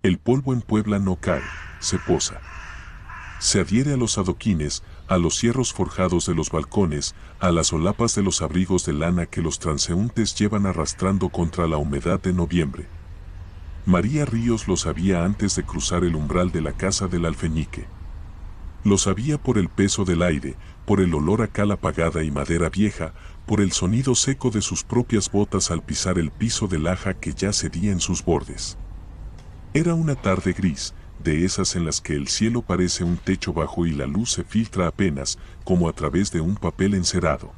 El polvo en Puebla no cae, se posa. Se adhiere a los adoquines, a los hierros forjados de los balcones, a las solapas de los abrigos de lana que los transeúntes llevan arrastrando contra la humedad de noviembre. María Ríos lo sabía antes de cruzar el umbral de la casa del alfeñique. Lo sabía por el peso del aire, por el olor a cal apagada y madera vieja, por el sonido seco de sus propias botas al pisar el piso de laja que ya cedía en sus bordes. Era una tarde gris, de esas en las que el cielo parece un techo bajo y la luz se filtra apenas, como a través de un papel encerado.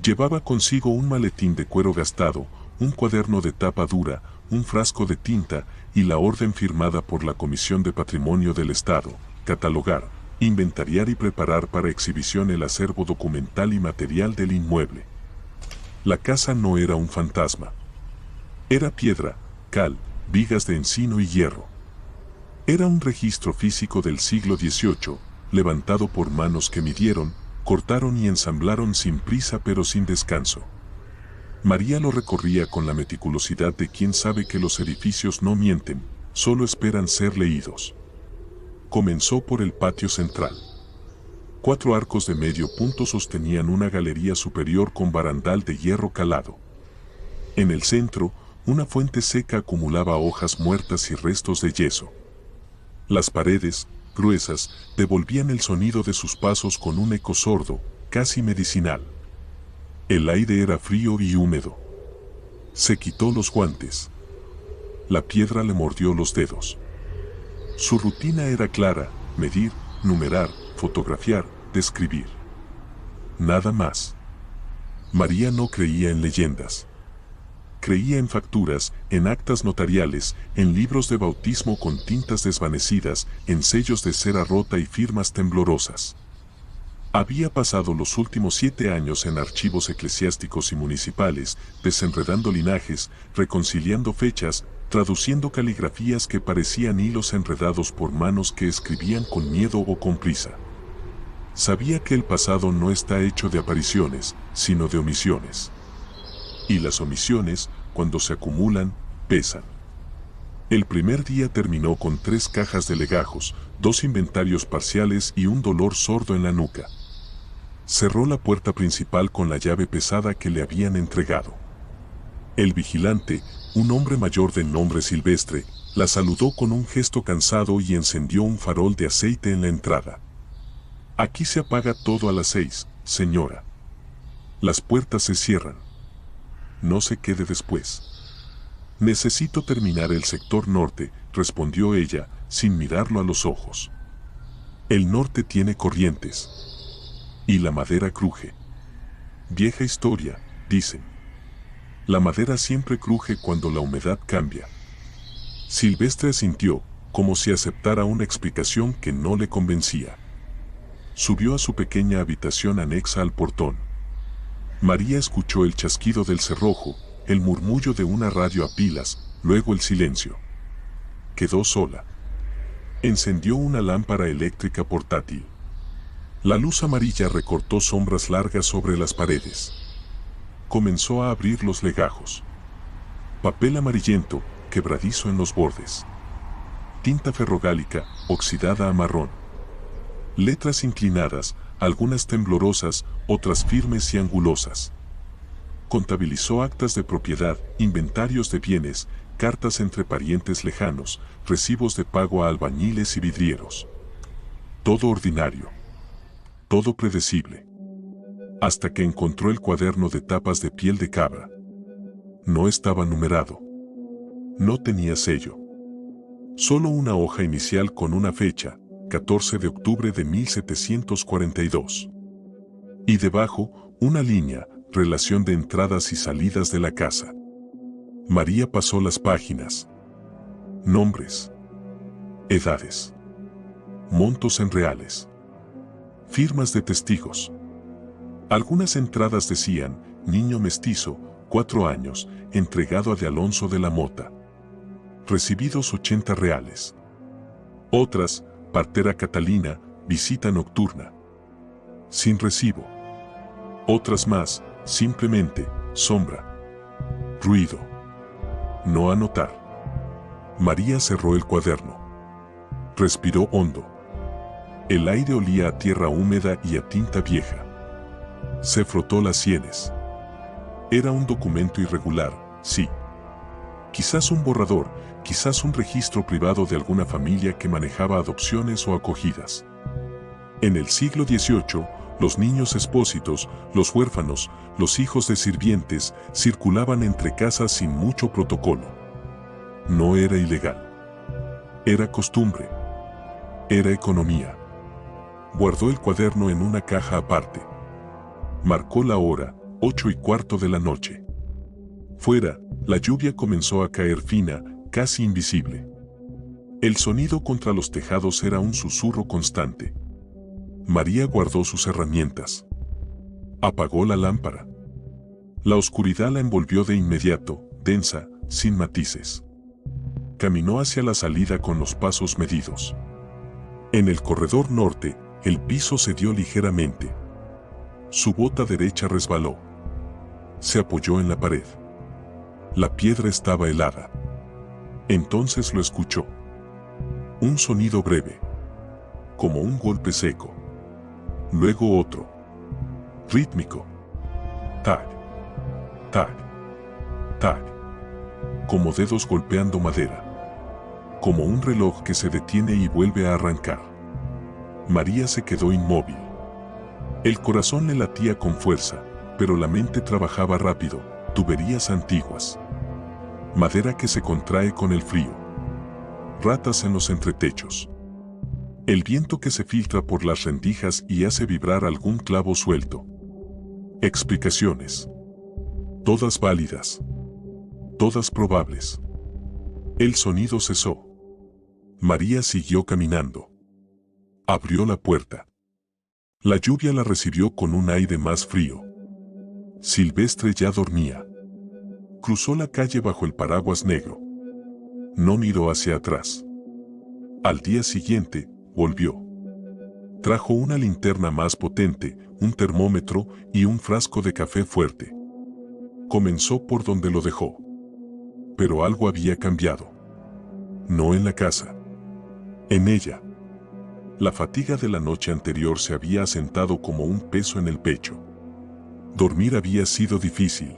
Llevaba consigo un maletín de cuero gastado, un cuaderno de tapa dura, un frasco de tinta y la orden firmada por la Comisión de Patrimonio del Estado: catalogar, inventariar y preparar para exhibición el acervo documental y material del inmueble. La casa no era un fantasma. Era piedra, cal, vigas de encino y hierro. Era un registro físico del siglo XVIII, levantado por manos que midieron, cortaron y ensamblaron sin prisa pero sin descanso. María lo recorría con la meticulosidad de quien sabe que los edificios no mienten, solo esperan ser leídos. Comenzó por el patio central. 4 arcos de medio punto sostenían una galería superior con barandal de hierro calado. En el centro, una fuente seca acumulaba hojas muertas y restos de yeso. Las paredes, gruesas, devolvían el sonido de sus pasos con un eco sordo, casi medicinal. El aire era frío y húmedo. Se quitó los guantes. La piedra le mordió los dedos. Su rutina era clara: medir, numerar, fotografiar, describir. Nada más. María no creía en leyendas. Creía en facturas, en actas notariales, en libros de bautismo con tintas desvanecidas, en sellos de cera rota y firmas temblorosas. Había pasado los últimos 7 años en archivos eclesiásticos y municipales, desenredando linajes, reconciliando fechas, traduciendo caligrafías que parecían hilos enredados por manos que escribían con miedo o con prisa. Sabía que el pasado no está hecho de apariciones, sino de omisiones. Y las omisiones, cuando se acumulan, pesan. El primer día terminó con 3 cajas de legajos, 2 inventarios parciales y un dolor sordo en la nuca. Cerró la puerta principal con la llave pesada que le habían entregado. El vigilante, un hombre mayor de nombre Silvestre, la saludó con un gesto cansado y encendió un farol de aceite en la entrada. «Aquí se apaga todo a las 6, señora. Las puertas se cierran. No se quede después». «Necesito terminar el sector norte», respondió ella, sin mirarlo a los ojos. «El norte tiene corrientes. Y la madera cruje». «Vieja historia», dicen. «La madera siempre cruje cuando la humedad cambia». Silvestre asintió, como si aceptara una explicación que no le convencía. Subió a su pequeña habitación anexa al portón. María escuchó el chasquido del cerrojo, el murmullo de una radio a pilas, luego el silencio. Quedó sola. Encendió una lámpara eléctrica portátil. La luz amarilla recortó sombras largas sobre las paredes. Comenzó a abrir los legajos. Papel amarillento, quebradizo en los bordes. Tinta ferrogálica, oxidada a marrón. Letras inclinadas, algunas temblorosas, otras firmes y angulosas. Contabilizó actas de propiedad, inventarios de bienes, cartas entre parientes lejanos, recibos de pago a albañiles y vidrieros. Todo ordinario. Todo predecible. Hasta que encontró el cuaderno de tapas de piel de cabra. No estaba numerado. No tenía sello. Solo una hoja inicial con una fecha: 14 de octubre de 1742. Y debajo, una línea: relación de entradas y salidas de la casa. María pasó las páginas. Nombres. Edades. Montos en reales. Firmas de testigos. Algunas entradas decían: niño mestizo, 4 años, entregado a de Alonso de la Mota. Recibidos 80 reales. Otras: partera Catalina, visita nocturna. Sin recibo. Otras más: simplemente, sombra. Ruido. No anotar. María cerró el cuaderno. Respiró hondo. El aire olía a tierra húmeda y a tinta vieja. Se frotó las sienes. Era un documento irregular, sí. Quizás un borrador, quizás un registro privado de alguna familia que manejaba adopciones o acogidas. En el siglo XVIII, los niños expósitos, los huérfanos, los hijos de sirvientes, circulaban entre casas sin mucho protocolo. No era ilegal. Era costumbre. Era economía. Guardó el cuaderno en una caja aparte. Marcó la hora, 8:15 de la noche. Fuera, la lluvia comenzó a caer fina, casi invisible. El sonido contra los tejados era un susurro constante. María guardó sus herramientas. Apagó la lámpara. La oscuridad la envolvió de inmediato, densa, sin matices. Caminó hacia la salida con los pasos medidos. En el corredor norte, el piso cedió ligeramente. Su bota derecha resbaló. Se apoyó en la pared. La piedra estaba helada. Entonces lo escuchó. Un sonido breve, como un golpe seco. Luego otro, rítmico. Tac, tac, tac. Como dedos golpeando madera. Como un reloj que se detiene y vuelve a arrancar. María se quedó inmóvil. El corazón le latía con fuerza, pero la mente trabajaba rápido, tuberías antiguas. Madera que se contrae con el frío. Ratas en los entretechos. El viento que se filtra por las rendijas y hace vibrar algún clavo suelto. Explicaciones. Todas válidas. Todas probables. El sonido cesó. María siguió caminando. Abrió la puerta. La lluvia la recibió con un aire más frío. Silvestre ya dormía. Cruzó la calle bajo el paraguas negro. No miró hacia atrás. Al día siguiente, volvió. Trajo una linterna más potente, un termómetro y un frasco de café fuerte. Comenzó por donde lo dejó. Pero algo había cambiado. No en la casa. En ella. La fatiga de la noche anterior se había asentado como un peso en el pecho. Dormir había sido difícil.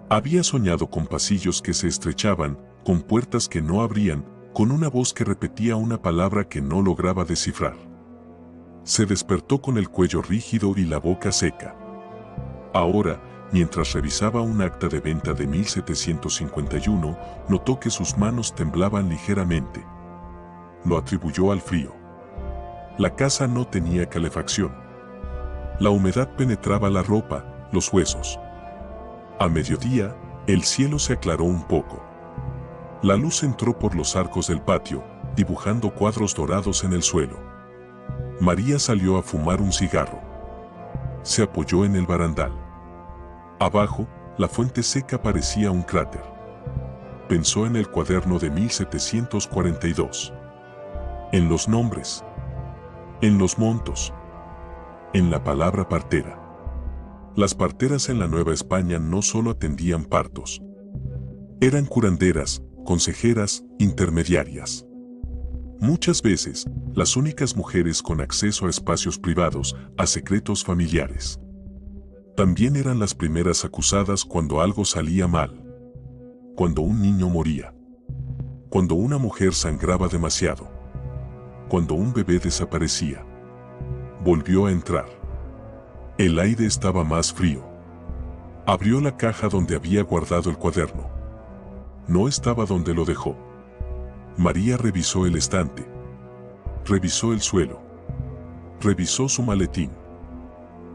Había soñado con pasillos que se estrechaban, con puertas que no abrían, con una voz que repetía una palabra que no lograba descifrar. Se despertó con el cuello rígido y la boca seca. Ahora, mientras revisaba un acta de venta de 1751, notó que sus manos temblaban ligeramente. Lo atribuyó al frío. La casa no tenía calefacción. La humedad penetraba la ropa, los huesos. A mediodía, el cielo se aclaró un poco. La luz entró por los arcos del patio, dibujando cuadros dorados en el suelo. María salió a fumar un cigarro. Se apoyó en el barandal. Abajo, la fuente seca parecía un cráter. Pensó en el cuaderno de 1742. En los nombres. En los montos. En la palabra partera. Las parteras en la Nueva España no solo atendían partos. Eran curanderas, consejeras, intermediarias. Muchas veces, las únicas mujeres con acceso a espacios privados, a secretos familiares. También eran las primeras acusadas cuando algo salía mal. Cuando un niño moría. Cuando una mujer sangraba demasiado. Cuando un bebé desaparecía. Volvió a entrar. El aire estaba más frío. Abrió la caja donde había guardado el cuaderno. No estaba donde lo dejó. María revisó el estante. Revisó el suelo. Revisó su maletín.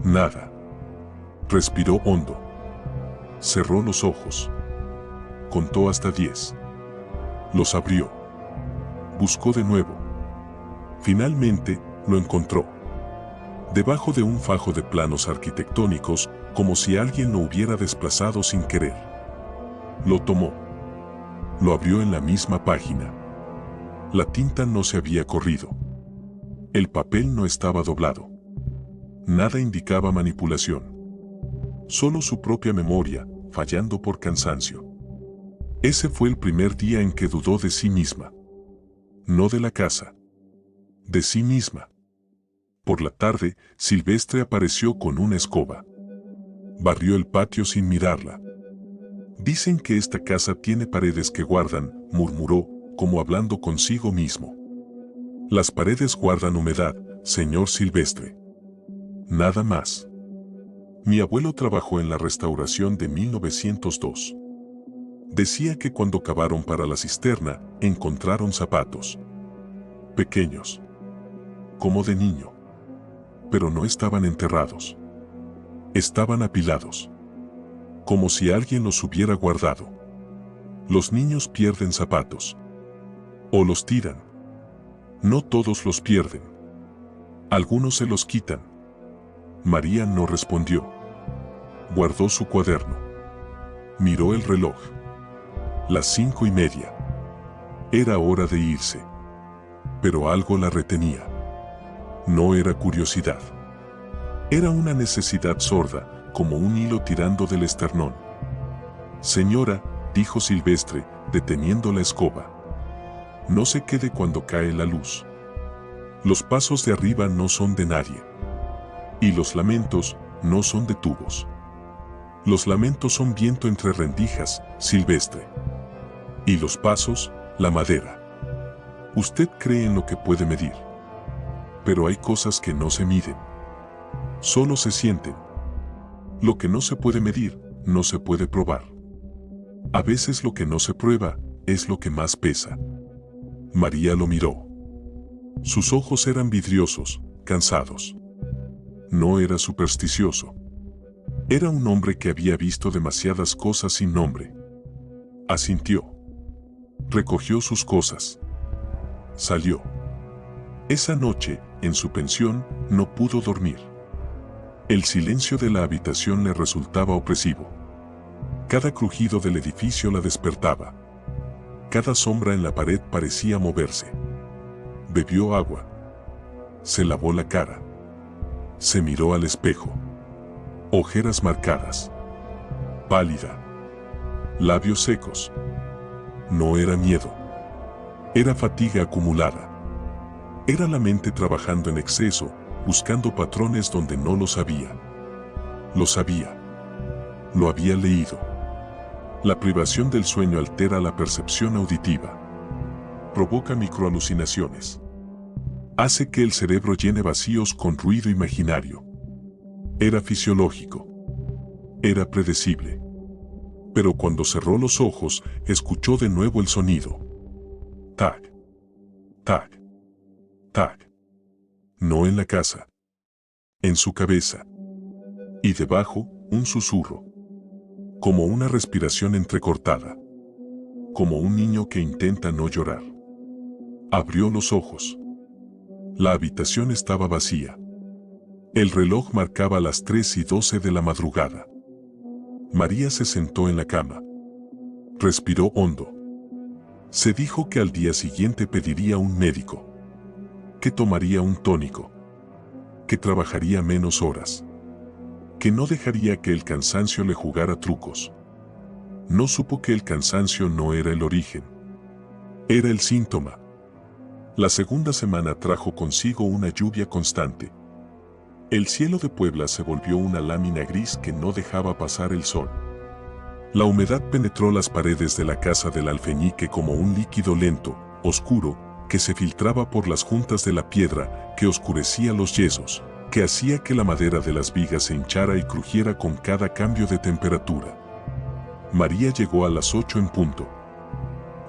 Nada. Respiró hondo. Cerró los ojos. Contó hasta 10. Los abrió. Buscó de nuevo. Finalmente, lo encontró. Debajo de un fajo de planos arquitectónicos, como si alguien lo hubiera desplazado sin querer. Lo tomó. Lo abrió en la misma página. La tinta no se había corrido. El papel no estaba doblado. Nada indicaba manipulación. Solo su propia memoria, fallando por cansancio. Ese fue el primer día en que dudó de sí misma. No de la casa. De sí misma. Por la tarde, Silvestre apareció con una escoba. Barrió el patio sin mirarla. Dicen que esta casa tiene paredes que guardan, murmuró, como hablando consigo mismo. Las paredes guardan humedad, señor Silvestre. Nada más. Mi abuelo trabajó en la restauración de 1902. Decía que cuando cavaron para la cisterna, encontraron zapatos. Pequeños. Como de niño. Pero no estaban enterrados. Estaban apilados. Como si alguien los hubiera guardado. Los niños pierden zapatos. O los tiran. No todos los pierden. Algunos se los quitan. María no respondió. Guardó su cuaderno. Miró el reloj. Las 5:30. Era hora de irse. Pero algo la retenía. No era curiosidad. Era una necesidad sorda, como un hilo tirando del esternón. Señora, dijo Silvestre, deteniendo la escoba. No se quede cuando cae la luz. Los pasos de arriba no son de nadie. Y los lamentos no son de tubos. Los lamentos son viento entre rendijas, Silvestre. Y los pasos, la madera. Usted cree en lo que puede medir. Pero hay cosas que no se miden. Solo se sienten. Lo que no se puede medir, no se puede probar. A veces lo que no se prueba, es lo que más pesa. María lo miró. Sus ojos eran vidriosos, cansados. No era supersticioso. Era un hombre que había visto demasiadas cosas sin nombre. Asintió. Recogió sus cosas. Salió. Esa noche, en su pensión, no pudo dormir. El silencio de la habitación le resultaba opresivo. Cada crujido del edificio la despertaba. Cada sombra en la pared parecía moverse. Bebió agua. Se lavó la cara. Se miró al espejo. Ojeras marcadas. Pálida. Labios secos. No era miedo. Era fatiga acumulada. Era la mente trabajando en exceso, buscando patrones donde no los había. Lo sabía. Lo había leído. La privación del sueño altera la percepción auditiva. Provoca microalucinaciones. Hace que el cerebro llene vacíos con ruido imaginario. Era fisiológico. Era predecible. Pero cuando cerró los ojos, escuchó de nuevo el sonido. Tac. Tac. Tac. No en la casa. En su cabeza. Y debajo, un susurro. Como una respiración entrecortada. Como un niño que intenta no llorar. Abrió los ojos. La habitación estaba vacía. El reloj marcaba las 3:12 de la madrugada. María se sentó en la cama. Respiró hondo. Se dijo que al día siguiente pediría un médico. Que tomaría un tónico. Que trabajaría menos horas. Que no dejaría que el cansancio le jugara trucos. No supo que el cansancio no era el origen. Era el síntoma. La segunda semana trajo consigo una lluvia constante. El cielo de Puebla se volvió una lámina gris que no dejaba pasar el sol. La humedad penetró las paredes de la casa del alfeñique como un líquido lento, oscuro, que se filtraba por las juntas de la piedra, que oscurecía los yesos, que hacía que la madera de las vigas se hinchara y crujiera con cada cambio de temperatura. María llegó a las 8 en punto.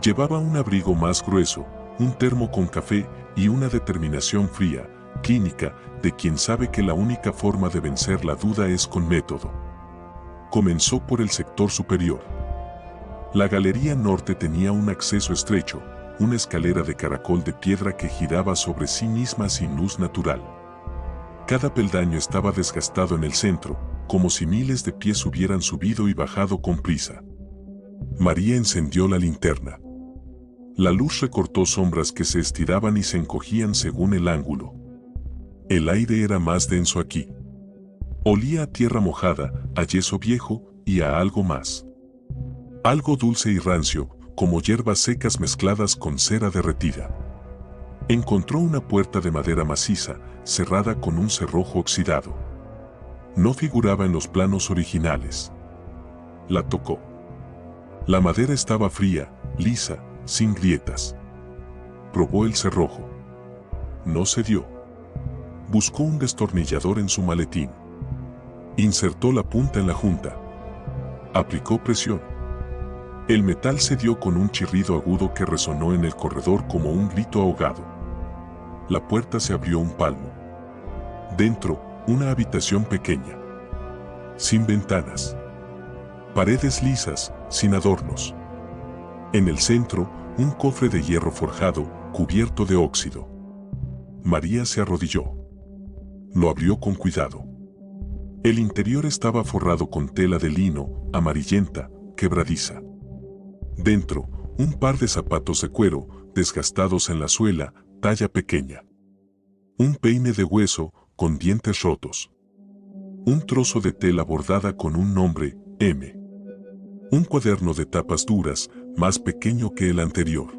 Llevaba un abrigo más grueso, un termo con café y una determinación fría, clínica, de quien sabe que la única forma de vencer la duda es con método. Comenzó por el sector superior. La galería norte tenía un acceso estrecho, una escalera de caracol de piedra que giraba sobre sí misma sin luz natural. Cada peldaño estaba desgastado en el centro, como si miles de pies hubieran subido y bajado con prisa. María encendió la linterna. La luz recortó sombras que se estiraban y se encogían según el ángulo. El aire era más denso aquí. Olía a tierra mojada, a yeso viejo y a algo más. Algo dulce y rancio, como hierbas secas mezcladas con cera derretida. Encontró una puerta de madera maciza, cerrada con un cerrojo oxidado. No figuraba en los planos originales. La tocó. La madera estaba fría, lisa, sin grietas. Probó el cerrojo. No cedió. Buscó un destornillador en su maletín. Insertó la punta en la junta. Aplicó presión. El metal cedió con un chirrido agudo que resonó en el corredor como un grito ahogado. La puerta se abrió un palmo. Dentro, una habitación pequeña. Sin ventanas. Paredes lisas, sin adornos. En el centro, un cofre de hierro forjado, cubierto de óxido. María se arrodilló. Lo abrió con cuidado. El interior estaba forrado con tela de lino, amarillenta, quebradiza. Dentro, un par de zapatos de cuero, desgastados en la suela, talla pequeña. Un peine de hueso, con dientes rotos. Un trozo de tela bordada con un nombre, M. Un cuaderno de tapas duras, más pequeño que el anterior.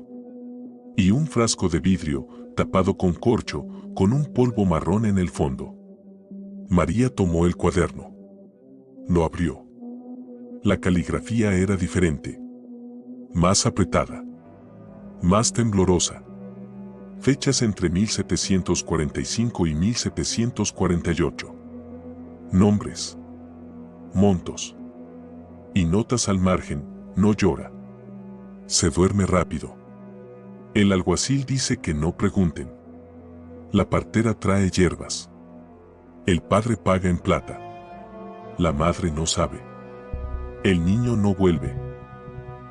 Y un frasco de vidrio, tapado con corcho, con un polvo marrón en el fondo. María tomó el cuaderno. Lo abrió. La caligrafía era diferente. Más apretada. Más temblorosa. Fechas entre 1745 y 1748. Nombres. Montos. Y notas al margen, no llora. Se duerme rápido. El alguacil dice que no pregunten. La partera trae hierbas. El padre paga en plata. La madre no sabe. El niño no vuelve.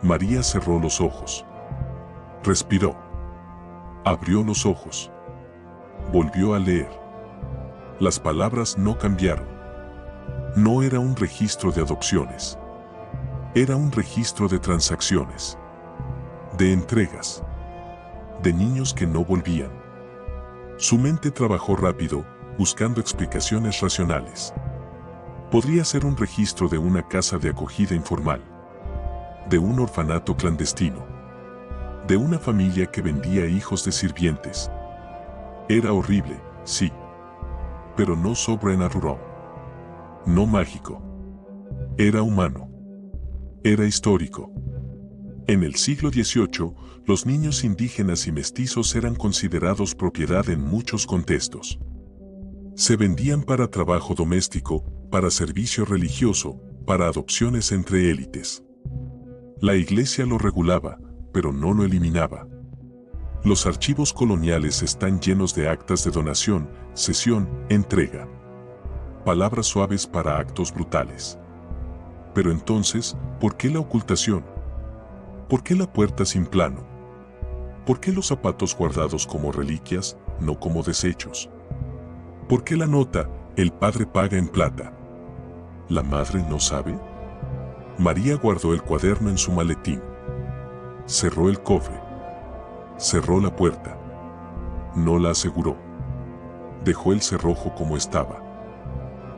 María cerró los ojos. Respiró. Abrió los ojos. Volvió a leer. Las palabras no cambiaron. No era un registro de adopciones. Era un registro de transacciones. De entregas. De niños que no volvían. Su mente trabajó rápido, buscando explicaciones racionales. Podría ser un registro de una casa de acogida informal. De un orfanato clandestino. De una familia que vendía hijos de sirvientes. Era horrible, sí. Pero no sobrenatural. No mágico. Era humano. Era histórico. En el siglo XVIII, los niños indígenas y mestizos eran considerados propiedad en muchos contextos. Se vendían para trabajo doméstico, para servicio religioso, para adopciones entre élites. La iglesia lo regulaba, pero no lo eliminaba. Los archivos coloniales están llenos de actas de donación, cesión, entrega. Palabras suaves para actos brutales. Pero entonces, ¿por qué la ocultación? ¿Por qué la puerta sin plano? ¿Por qué los zapatos guardados como reliquias, no como desechos? ¿Por qué la nota, el padre paga en plata? ¿La madre no sabe? María guardó el cuaderno en su maletín. Cerró el cofre. Cerró la puerta. No la aseguró. Dejó el cerrojo como estaba.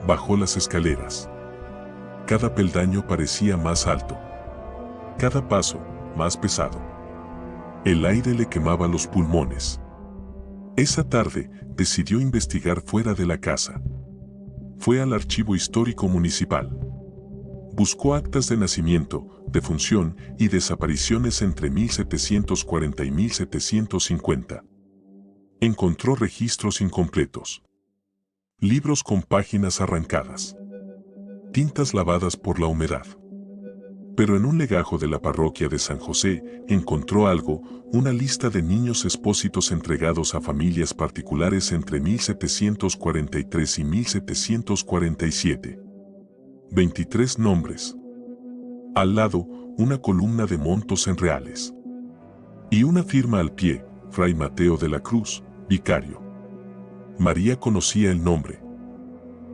Bajó las escaleras. Cada peldaño parecía más alto. Cada paso, más pesado. El aire le quemaba los pulmones. Esa tarde, decidió investigar fuera de la casa. Fue al archivo histórico municipal. Buscó actas de nacimiento, defunción y desapariciones entre 1740 y 1750. Encontró registros incompletos. Libros con páginas arrancadas. Tintas lavadas por la humedad. Pero en un legajo de la parroquia de San José, encontró algo, una lista de niños expósitos entregados a familias particulares entre 1743 y 1747. 23 nombres. Al lado, una columna de montos en reales. Y una firma al pie, Fray Mateo de la Cruz, vicario. María conocía el nombre.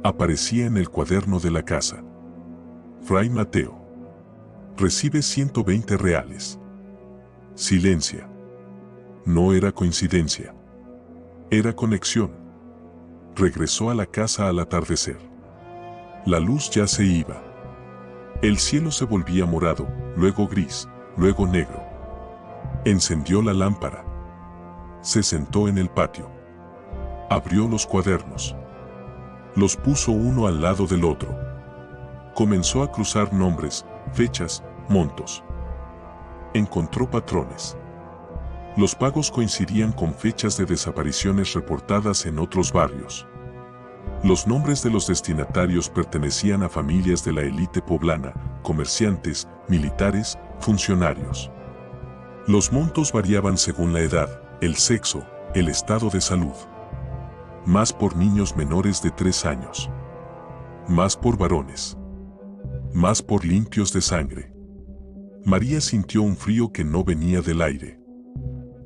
Aparecía en el cuaderno de la casa. Fray Mateo. Recibe 120 reales. Silencia. No era coincidencia. Era conexión. Regresó a la casa al atardecer. La luz ya se iba. El cielo se volvía morado, luego gris, luego negro. Encendió la lámpara. Se sentó en el patio. Abrió los cuadernos. Los puso uno al lado del otro. Comenzó a cruzar nombres, fechas, montos. Encontró patrones. Los pagos coincidían con fechas de desapariciones reportadas en otros barrios. Los nombres de los destinatarios pertenecían a familias de la élite poblana, comerciantes, militares, funcionarios. Los montos variaban según la edad, el sexo, el estado de salud. Más por niños menores de 3 años. Más por varones. Más por limpios de sangre. María sintió un frío que no venía del aire.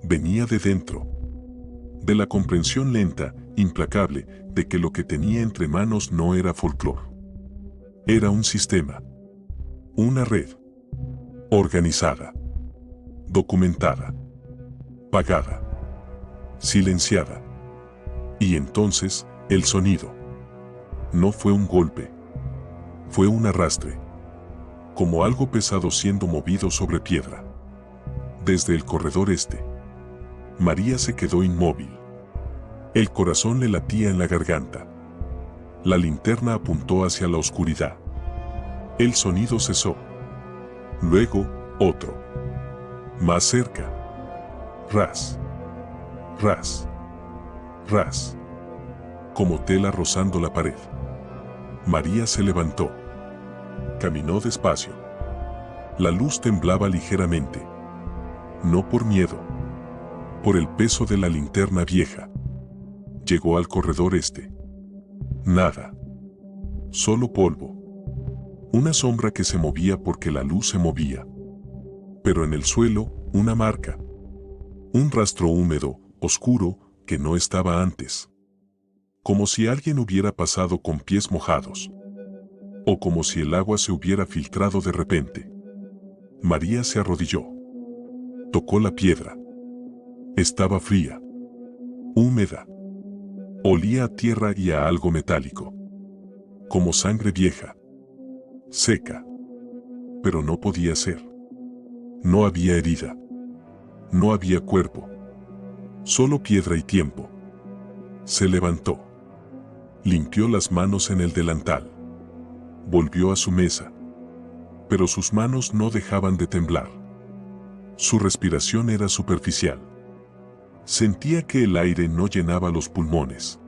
Venía de dentro. De la comprensión lenta, implacable, de que lo que tenía entre manos no era folclore. Era un sistema. Una red. Organizada. Documentada. Pagada. Silenciada. Y entonces, el sonido. No fue un golpe. Fue un arrastre. Como algo pesado siendo movido sobre piedra. Desde el corredor este. María se quedó inmóvil. El corazón le latía en la garganta. La linterna apuntó hacia la oscuridad. El sonido cesó. Luego, otro. Más cerca. Ras. Ras. Ras. Como tela rozando la pared. María se levantó. Caminó despacio. La luz temblaba ligeramente. No por miedo. Por el peso de la linterna vieja. Llegó al corredor este. Nada. Solo polvo. Una sombra que se movía porque la luz se movía. Pero en el suelo, una marca. Un rastro húmedo, oscuro, que no estaba antes. Como si alguien hubiera pasado con pies mojados. O como si el agua se hubiera filtrado de repente. María se arrodilló. Tocó la piedra. Estaba fría. Húmeda. Olía a tierra y a algo metálico. Como sangre vieja. Seca. Pero no podía ser. No había herida. No había cuerpo. Solo piedra y tiempo. Se levantó. Limpió las manos en el delantal. Volvió a su mesa. Pero sus manos no dejaban de temblar. Su respiración era superficial. Sentía que el aire no llenaba los pulmones.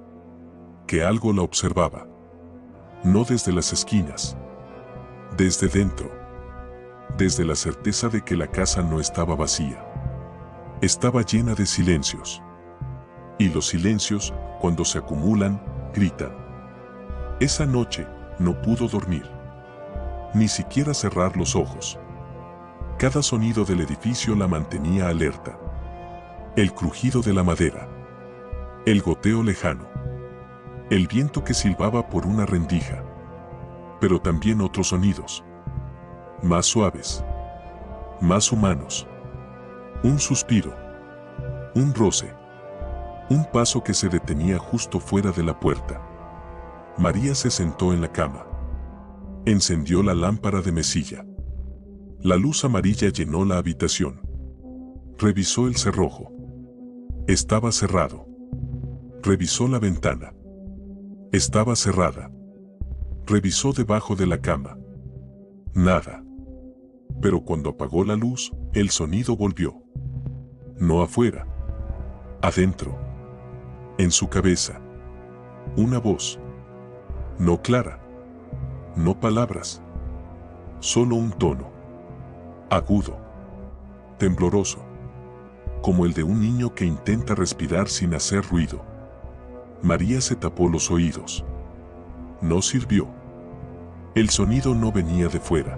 Que algo la observaba. No desde las esquinas. Desde dentro. Desde la certeza de que la casa no estaba vacía. Estaba llena de silencios. Y los silencios, cuando se acumulan, gritan. Esa noche, no pudo dormir. Ni siquiera cerrar los ojos. Cada sonido del edificio la mantenía alerta. El crujido de la madera. El goteo lejano. El viento que silbaba por una rendija. Pero también otros sonidos. Más suaves. Más humanos. Un suspiro. Un roce. Un paso que se detenía justo fuera de la puerta. María se sentó en la cama. Encendió la lámpara de mesilla. La luz amarilla llenó la habitación. Revisó el cerrojo. Estaba cerrado. Revisó la ventana. Estaba cerrada. Revisó debajo de la cama. Nada. Pero cuando apagó la luz, el sonido volvió. No afuera. Adentro. En su cabeza. Una voz. No clara. No palabras. Solo un tono. Agudo. Tembloroso. Como el de un niño que intenta respirar sin hacer ruido. María se tapó los oídos. No sirvió. El sonido no venía de fuera.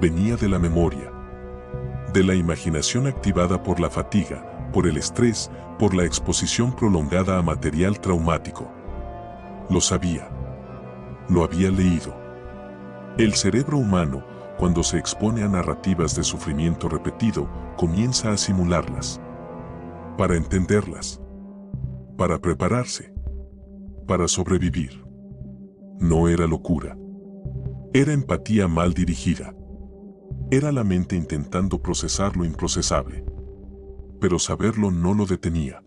Venía de la memoria. De la imaginación activada por la fatiga, por el estrés, por la exposición prolongada a material traumático. Lo sabía. Lo había leído. El cerebro humano, cuando se expone a narrativas de sufrimiento repetido, comienza a simularlas. Para entenderlas. Para prepararse. Para sobrevivir. No era locura. Era empatía mal dirigida. Era la mente intentando procesar lo improcesable. Pero saberlo no lo detenía.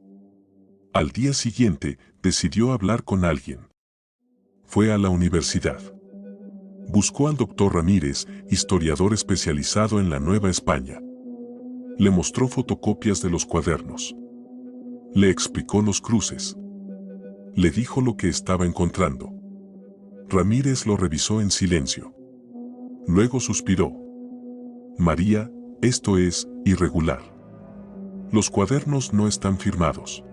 Al día siguiente, decidió hablar con alguien. Fue a la universidad. Buscó al doctor Ramírez, historiador especializado en la Nueva España. Le mostró fotocopias de los cuadernos. Le explicó los cruces. Le dijo lo que estaba encontrando. Ramírez lo revisó en silencio. Luego suspiró. María, esto es irregular. Los cuadernos no están firmados.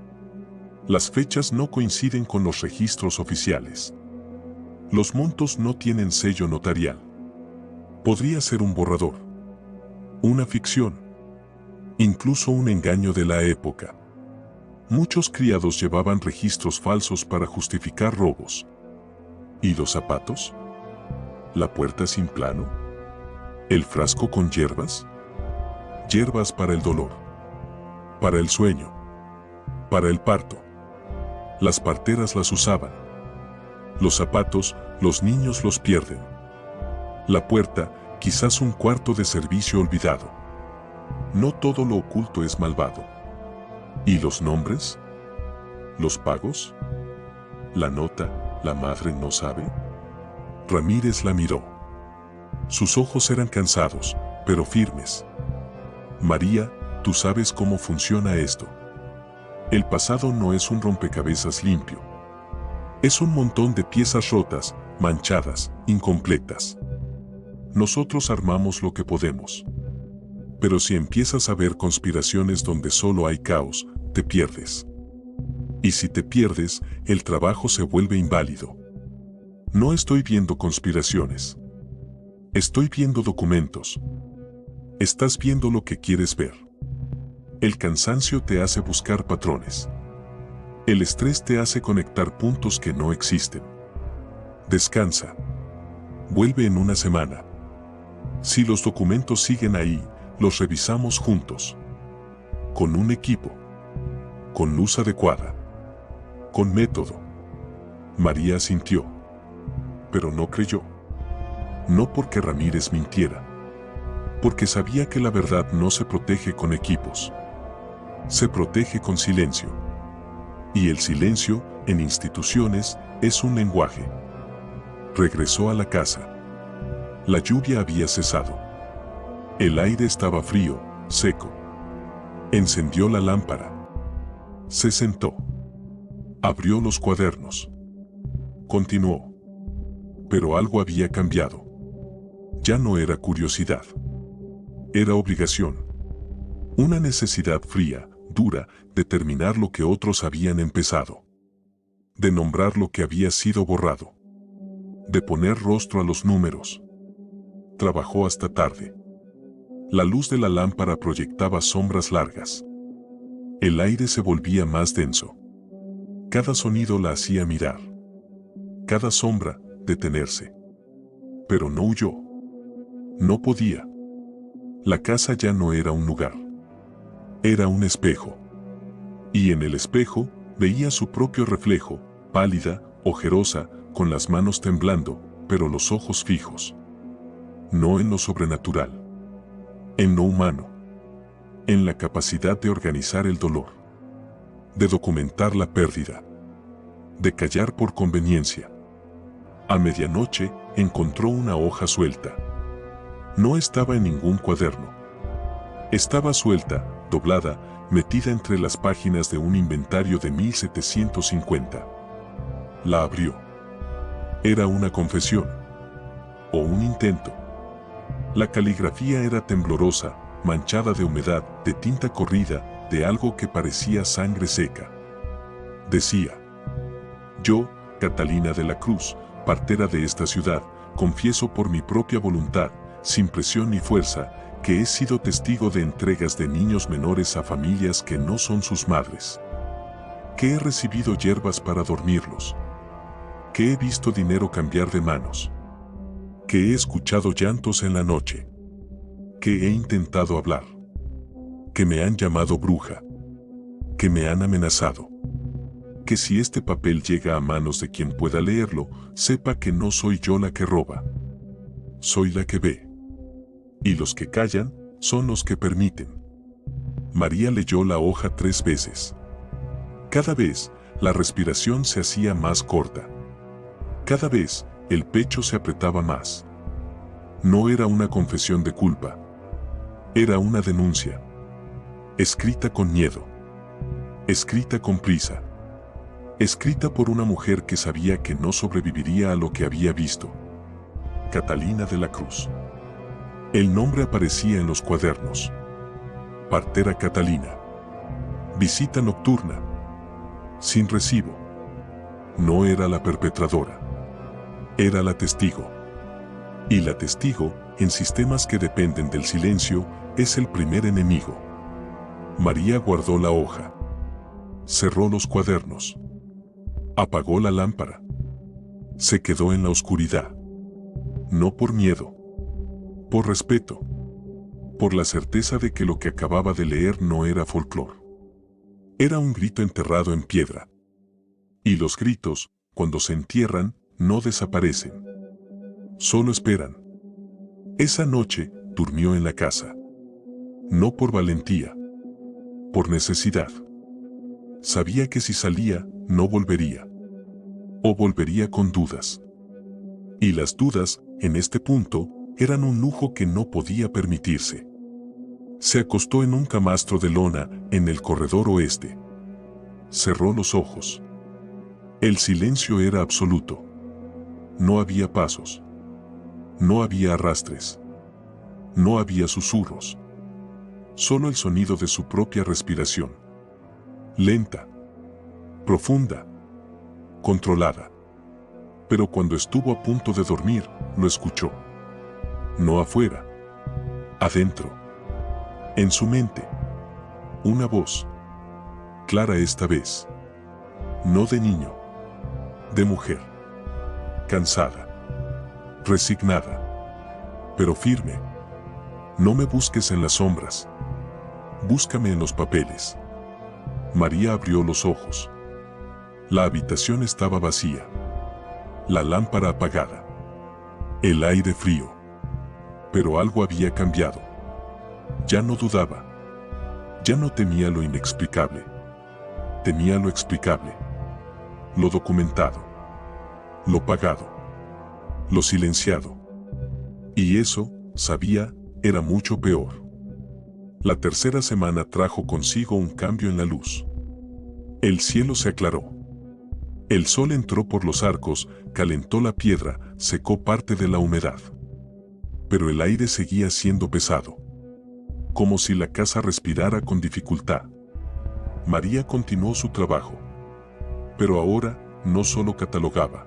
Las fechas no coinciden con los registros oficiales. Los montos no tienen sello notarial. Podría ser un borrador. Una ficción. Incluso un engaño de la época. Muchos criados llevaban registros falsos para justificar robos. ¿Y los zapatos? ¿La puerta sin plano? ¿El frasco con hierbas? Hierbas para el dolor. Para el sueño. Para el parto. Las parteras las usaban. Los zapatos, los niños los pierden. La puerta, quizás un cuarto de servicio olvidado. No todo lo oculto es malvado. ¿Y los nombres? ¿Los pagos? ¿La nota, la madre no sabe? Ramírez la miró. Sus ojos eran cansados, pero firmes. María, tú sabes cómo funciona esto. El pasado no es un rompecabezas limpio. Es un montón de piezas rotas, manchadas, incompletas. Nosotros armamos lo que podemos. Pero si empiezas a ver conspiraciones donde solo hay caos, te pierdes. Y si te pierdes, el trabajo se vuelve inválido. No estoy viendo conspiraciones. Estoy viendo documentos. Estás viendo lo que quieres ver. El cansancio te hace buscar patrones. El estrés te hace conectar puntos que no existen. Descansa. Vuelve en una semana. Si los documentos siguen ahí, los revisamos juntos. Con un equipo. Con luz adecuada. Con método. María asintió. Pero no creyó. No porque Ramírez mintiera. Porque sabía que la verdad no se protege con equipos. Se protege con silencio. Y el silencio, en instituciones, es un lenguaje. Regresó a la casa. La lluvia había cesado. El aire estaba frío, seco. Encendió la lámpara. Se sentó. Abrió los cuadernos. Continuó. Pero algo había cambiado. Ya no era curiosidad. Era obligación. Una necesidad fría, dura, de terminar lo que otros habían empezado. De nombrar lo que había sido borrado. De poner rostro a los números. Trabajó hasta tarde. La luz de la lámpara proyectaba sombras largas. El aire se volvía más denso. Cada sonido la hacía mirar. Cada sombra, detenerse. Pero no huyó. No podía. La casa ya no era un lugar. Era un espejo. Y en el espejo, veía su propio reflejo, pálida, ojerosa, con las manos temblando, pero los ojos fijos. No en lo sobrenatural. En lo humano. En la capacidad de organizar el dolor. De documentar la pérdida. De callar por conveniencia. A medianoche, encontró una hoja suelta. No estaba en ningún cuaderno. Estaba suelta, doblada, metida entre las páginas de un inventario de 1750. La abrió. Era una confesión. O un intento. La caligrafía era temblorosa, manchada de humedad, de tinta corrida, de algo que parecía sangre seca. Decía: yo, Catalina de la Cruz, partera de esta ciudad, confieso por mi propia voluntad, sin presión ni fuerza, que he sido testigo de entregas de niños menores a familias que no son sus madres. Que he recibido hierbas para dormirlos. Que he visto dinero cambiar de manos. Que he escuchado llantos en la noche. Que he intentado hablar. Que me han llamado bruja. Que me han amenazado. Que si este papel llega a manos de quien pueda leerlo, sepa que no soy yo la que roba. Soy la que ve. Y los que callan son los que permiten. María leyó la hoja 3 veces. Cada vez, la respiración se hacía más corta. Cada vez, el pecho se apretaba más. No era una confesión de culpa. Era una denuncia. Escrita con miedo. Escrita con prisa. Escrita por una mujer que sabía que no sobreviviría a lo que había visto. Catalina de la Cruz. El nombre aparecía en los cuadernos. Partera Catalina. Visita nocturna. Sin recibo. No era la perpetradora. Era la testigo. Y la testigo, en sistemas que dependen del silencio, es el primer enemigo. María guardó la hoja. Cerró los cuadernos. Apagó la lámpara. Se quedó en la oscuridad. No por miedo. Por respeto. Por la certeza de que lo que acababa de leer no era folclore. Era un grito enterrado en piedra. Y los gritos, cuando se entierran, no desaparecen. Solo esperan. Esa noche, durmió en la casa. No por valentía. Por necesidad. Sabía que si salía, no volvería. O volvería con dudas. Y las dudas, en este punto, eran un lujo que no podía permitirse. Se acostó en un camastro de lona, en el corredor oeste. Cerró los ojos. El silencio era absoluto. No había pasos. No había arrastres. No había susurros. Solo el sonido de su propia respiración. Lenta. Profunda. Controlada. Pero cuando estuvo a punto de dormir, lo escuchó. No afuera. Adentro. En su mente. Una voz. Clara esta vez. No de niño. De mujer. Cansada. Resignada. Pero firme. No me busques en las sombras. Búscame en los papeles. María abrió los ojos. La habitación estaba vacía. La lámpara apagada. El aire frío. Pero algo había cambiado. Ya no dudaba. Ya no temía lo inexplicable. Temía lo explicable. Lo documentado. Lo pagado. Lo silenciado. Y eso, sabía, era mucho peor. La tercera semana trajo consigo un cambio en la luz. El cielo se aclaró. El sol entró por los arcos, calentó la piedra, secó parte de la humedad. Pero el aire seguía siendo pesado. Como si la casa respirara con dificultad. María continuó su trabajo. Pero ahora, no solo catalogaba.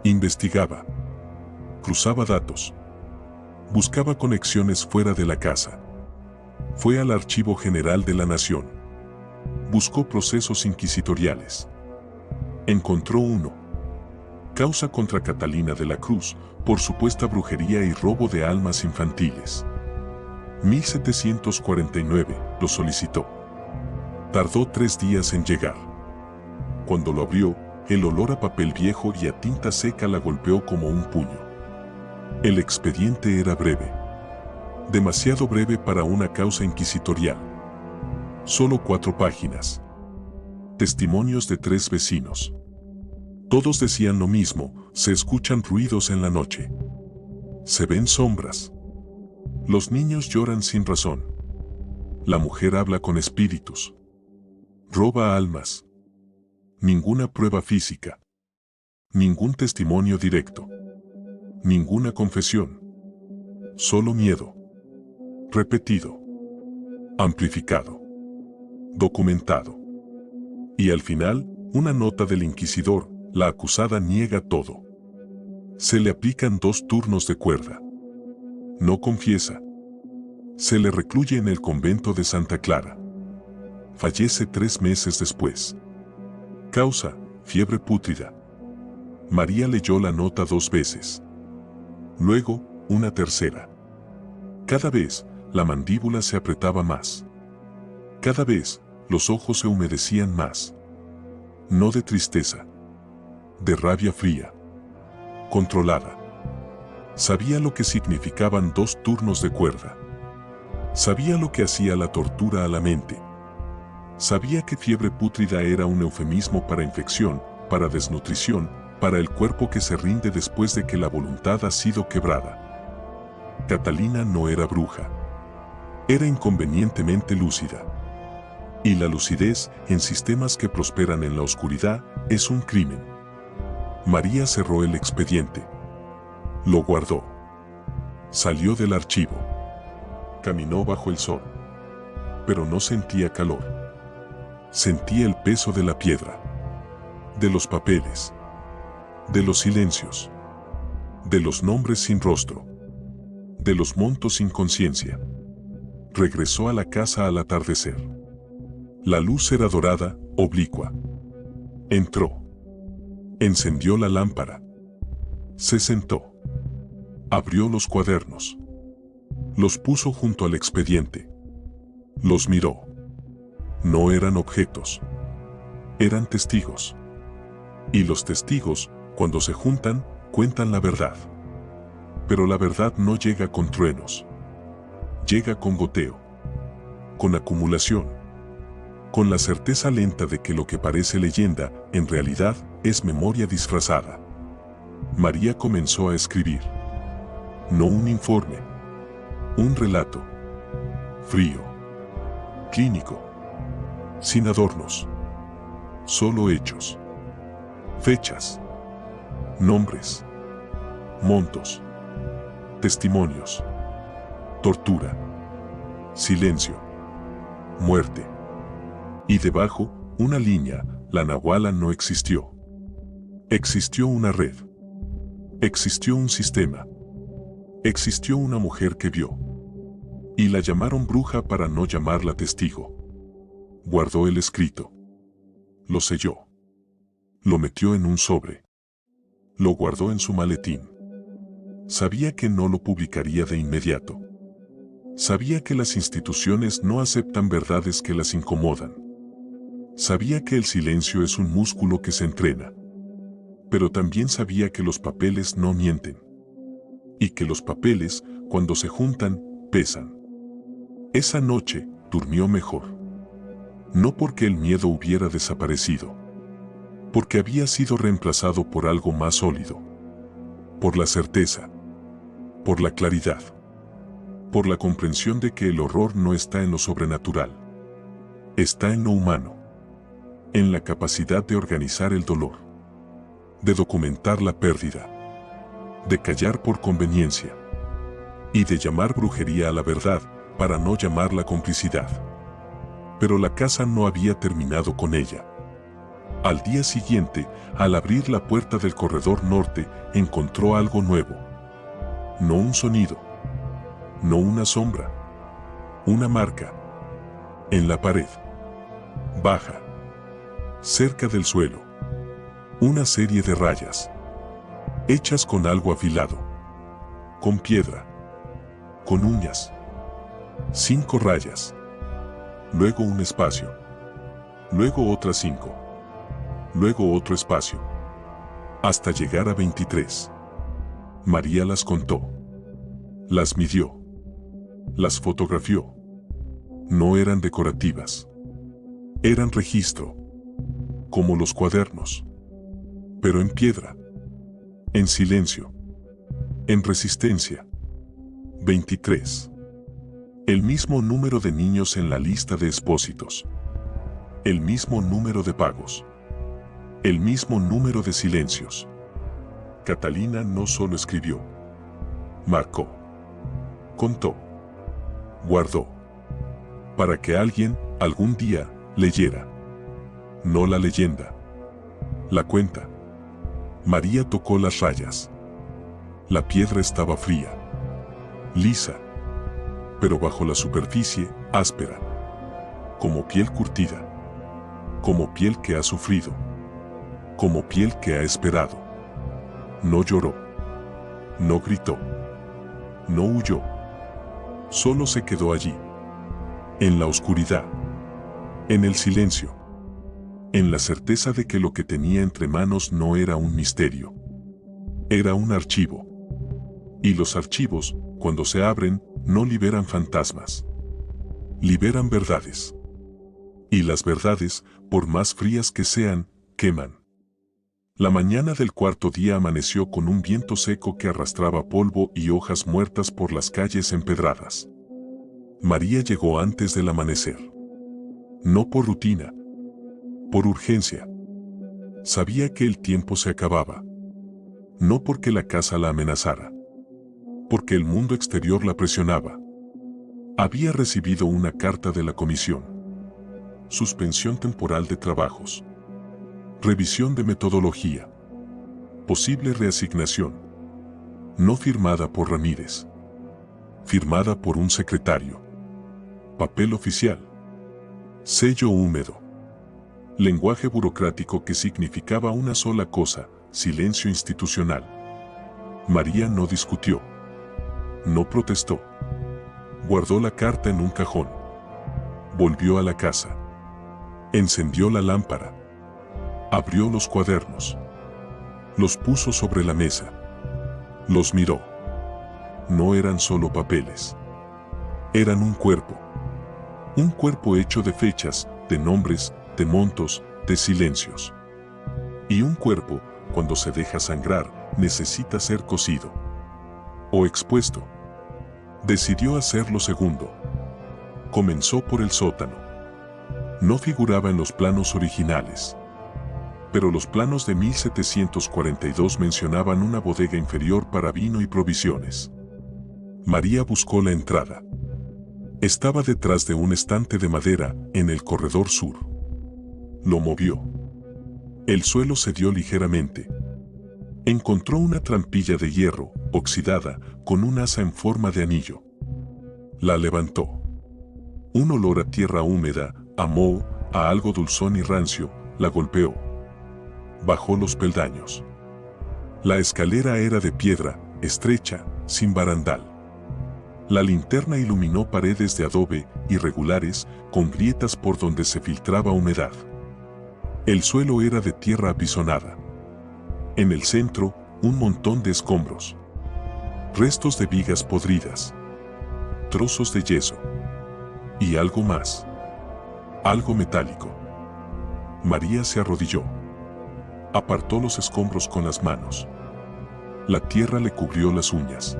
Investigaba. Cruzaba datos. Buscaba conexiones fuera de la casa. Fue al Archivo General de la Nación. Buscó procesos inquisitoriales. Encontró uno. Causa contra Catalina de la Cruz, por supuesta brujería y robo de almas infantiles. 1749, lo solicitó. Tardó 3 días en llegar. Cuando lo abrió, el olor a papel viejo y a tinta seca la golpeó como un puño. El expediente era breve. Demasiado breve para una causa inquisitorial. Solo 4 páginas. Testimonios de 3 vecinos. Todos decían lo mismo: se escuchan ruidos en la noche. Se ven sombras. Los niños lloran sin razón. La mujer habla con espíritus. Roba almas. Ninguna prueba física. Ningún testimonio directo. Ninguna confesión. Solo miedo. Repetido. Amplificado. Documentado. Y al final, una nota del inquisidor: la acusada niega todo. Se le aplican 2 turnos de cuerda. No confiesa. Se le recluye en el convento de Santa Clara. Fallece 3 meses después. Causa: fiebre pútrida. María leyó la nota 2 veces. Luego, una tercera. Cada vez, la mandíbula se apretaba más. Cada vez, los ojos se humedecían más. No de tristeza. De rabia fría. Controlada. Sabía lo que significaban 2 turnos de cuerda. Sabía lo que hacía la tortura a la mente. Sabía que fiebre pútrida era un eufemismo para infección, para desnutrición, para el cuerpo que se rinde después de que la voluntad ha sido quebrada. Catalina no era bruja. Era inconvenientemente lúcida. Y la lucidez, en sistemas que prosperan en la oscuridad, es un crimen. María cerró el expediente. Lo guardó. Salió del archivo. Caminó bajo el sol. Pero no sentía calor. Sentía el peso de la piedra. De los papeles. De los silencios. De los nombres sin rostro. De los montos sin conciencia. Regresó a la casa al atardecer. La luz era dorada, oblicua. Entró. Encendió la lámpara. Se sentó. Abrió los cuadernos. Los puso junto al expediente. Los miró. No eran objetos. Eran testigos. Y los testigos, cuando se juntan, cuentan la verdad. Pero la verdad no llega con truenos. Llega con goteo. Con acumulación. Con la certeza lenta de que lo que parece leyenda, en realidad, es memoria disfrazada. María comenzó a escribir. No un informe. Un relato. Frío. Clínico. Sin adornos. Solo hechos. Fechas. Nombres. Montos. Testimonios. Tortura. Silencio. Muerte. Y debajo, una línea, la nahuala no existió. Existió una red. Existió un sistema. Existió una mujer que vio. Y la llamaron bruja para no llamarla testigo. Guardó el escrito. Lo selló. Lo metió en un sobre. Lo guardó en su maletín. Sabía que no lo publicaría de inmediato. Sabía que las instituciones no aceptan verdades que las incomodan. Sabía que el silencio es un músculo que se entrena. Pero también sabía que los papeles no mienten. Y que los papeles, cuando se juntan, pesan. Esa noche, durmió mejor. No porque el miedo hubiera desaparecido. Porque había sido reemplazado por algo más sólido. Por la certeza. Por la claridad. Por la comprensión de que el horror no está en lo sobrenatural. Está en lo humano. En la capacidad de organizar el dolor. De documentar la pérdida. De callar por conveniencia. Y de llamar brujería a la verdad, para no llamarla complicidad. Pero la casa no había terminado con ella. Al día siguiente, al abrir la puerta del corredor norte, encontró algo nuevo. No un sonido. No una sombra. Una marca. En la pared. Baja. Cerca del suelo. Una serie de rayas. Hechas con algo afilado. Con piedra. Con uñas. 5 rayas. Luego un espacio. Luego otras 5. Luego otro espacio. Hasta llegar a 23. María las contó. Las midió. Las fotografió. No eran decorativas. Eran registro. Como los cuadernos. Pero en piedra. En silencio. En resistencia. 23. El mismo número de niños en la lista de expósitos. El mismo número de pagos. El mismo número de silencios. Catalina no solo escribió. Marcó. Contó. Guardó. Para que alguien, algún día, leyera. No la leyenda. La cuenta. María tocó las rayas. La piedra estaba fría. Lisa. Pero bajo la superficie, áspera. Como piel curtida. Como piel que ha sufrido. Como piel que ha esperado. No lloró. No gritó. No huyó. Solo se quedó allí. En la oscuridad. En el silencio. En la certeza de que lo que tenía entre manos no era un misterio. Era un archivo. Y los archivos, cuando se abren, no liberan fantasmas. Liberan verdades. Y las verdades, por más frías que sean, queman. La mañana del cuarto día amaneció con un viento seco que arrastraba polvo y hojas muertas por las calles empedradas. María llegó antes del amanecer. No por rutina, por urgencia. Sabía que el tiempo se acababa. No porque la casa la amenazara, porque el mundo exterior la presionaba. Había recibido una carta de la comisión. Suspensión temporal de trabajos. Revisión de metodología. Posible reasignación. No firmada por Ramírez. Firmada por un secretario. Papel oficial. Sello húmedo. Lenguaje burocrático que significaba una sola cosa: silencio institucional. María no discutió. No protestó. Guardó la carta en un cajón. Volvió a la casa. Encendió la lámpara. Abrió los cuadernos. Los puso sobre la mesa. Los miró. No eran solo papeles. Eran un cuerpo. Un cuerpo hecho de fechas, de nombres, de montos, de silencios. Y un cuerpo, cuando se deja sangrar, necesita ser cosido. O expuesto. Decidió hacer lo segundo. Comenzó por el sótano. No figuraba en los planos originales. Pero los planos de 1742 mencionaban una bodega inferior para vino y provisiones. María buscó la entrada. Estaba detrás de un estante de madera, en el corredor sur. Lo movió. El suelo cedió ligeramente. Encontró una trampilla de hierro, oxidada, con un asa en forma de anillo. La levantó. Un olor a tierra húmeda, a moho, a algo dulzón y rancio, la golpeó. Bajó los peldaños. La escalera era de piedra, estrecha, sin barandal. La linterna iluminó paredes de adobe, irregulares, con grietas por donde se filtraba humedad. El suelo era de tierra apisonada. En el centro, un montón de escombros. Restos de vigas podridas. Trozos de yeso. Y algo más. Algo metálico. María se arrodilló. Apartó los escombros con las manos. La tierra le cubrió las uñas.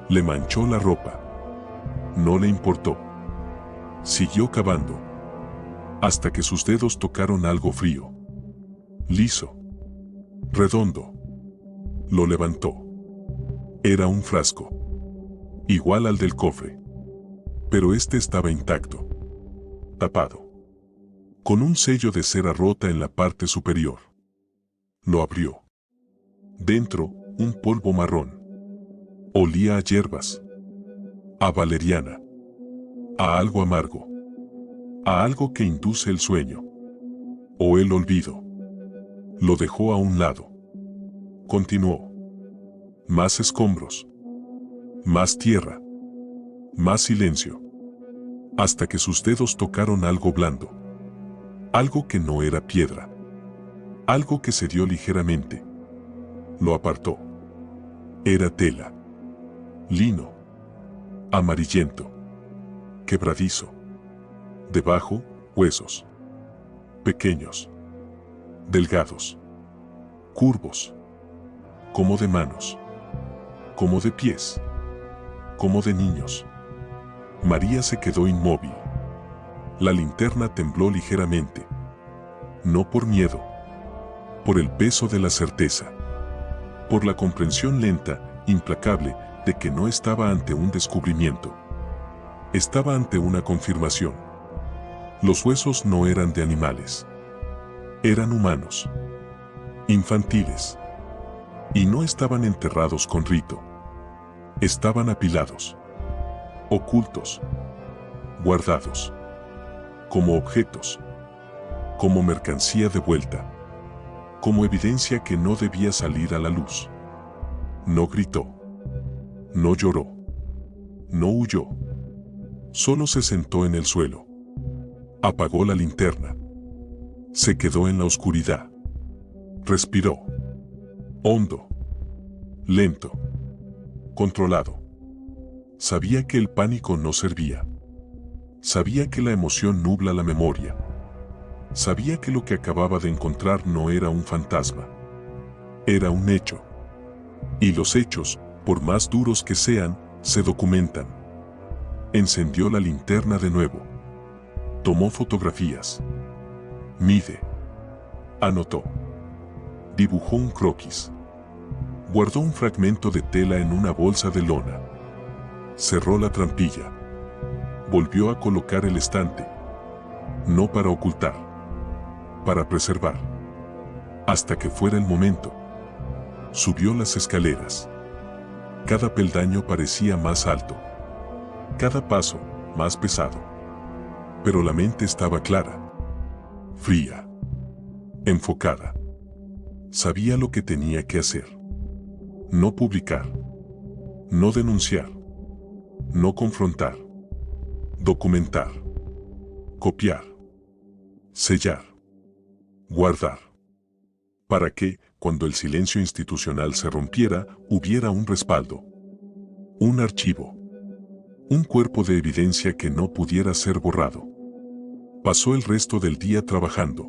Le manchó la ropa. No le importó. Siguió cavando. Hasta que sus dedos tocaron algo frío. Liso. Redondo. Lo levantó. Era un frasco. Igual al del cofre. Pero este estaba intacto. Tapado. Con un sello de cera rota en la parte superior. Lo abrió. Dentro, un polvo marrón. Olía a hierbas. A valeriana. A algo amargo. A algo que induce el sueño. O el olvido. Lo dejó a un lado. Continuó. Más escombros. Más tierra. Más silencio. Hasta que sus dedos tocaron algo blando. Algo que no era piedra. Algo que cedió ligeramente. Lo apartó. Era tela. Lino. Amarillento. Quebradizo. Debajo, huesos. Pequeños. Delgados. Curvos. Como de manos. Como de pies. Como de niños. María se quedó inmóvil. La linterna tembló ligeramente. No por miedo. Por el peso de la certeza. Por la comprensión lenta, implacable, de que no estaba ante un descubrimiento. Estaba ante una confirmación. Los huesos no eran de animales. Eran humanos. Infantiles. Y no estaban enterrados con rito. Estaban apilados. Ocultos. Guardados. Como objetos. Como mercancía de vuelta. Como evidencia que no debía salir a la luz. No gritó. No lloró. No huyó. Solo se sentó en el suelo. Apagó la linterna. Se quedó en la oscuridad. Respiró. Hondo. Lento. controlado. Sabía que el pánico no servía. Sabía que la emoción nubla la memoria. Sabía que lo que acababa de encontrar no era un fantasma. Era un hecho. Y los hechos, por más duros que sean, se documentan. Encendió la linterna de nuevo. Tomó fotografías. Mide. Anotó. Dibujó un croquis. Guardó un fragmento de tela en una bolsa de lona. Cerró la trampilla. Volvió a colocar el estante. No para ocultar. Para preservar. Hasta que fuera el momento. Subió las escaleras. Cada peldaño parecía más alto. Cada paso, más pesado. Pero la mente estaba clara. Fría. Enfocada. Sabía lo que tenía que hacer. No publicar. No denunciar. No confrontar. Documentar. Copiar. Sellar. Guardar. Para que, cuando el silencio institucional se rompiera, hubiera un respaldo. Un archivo. Un cuerpo de evidencia que no pudiera ser borrado. Pasó el resto del día trabajando.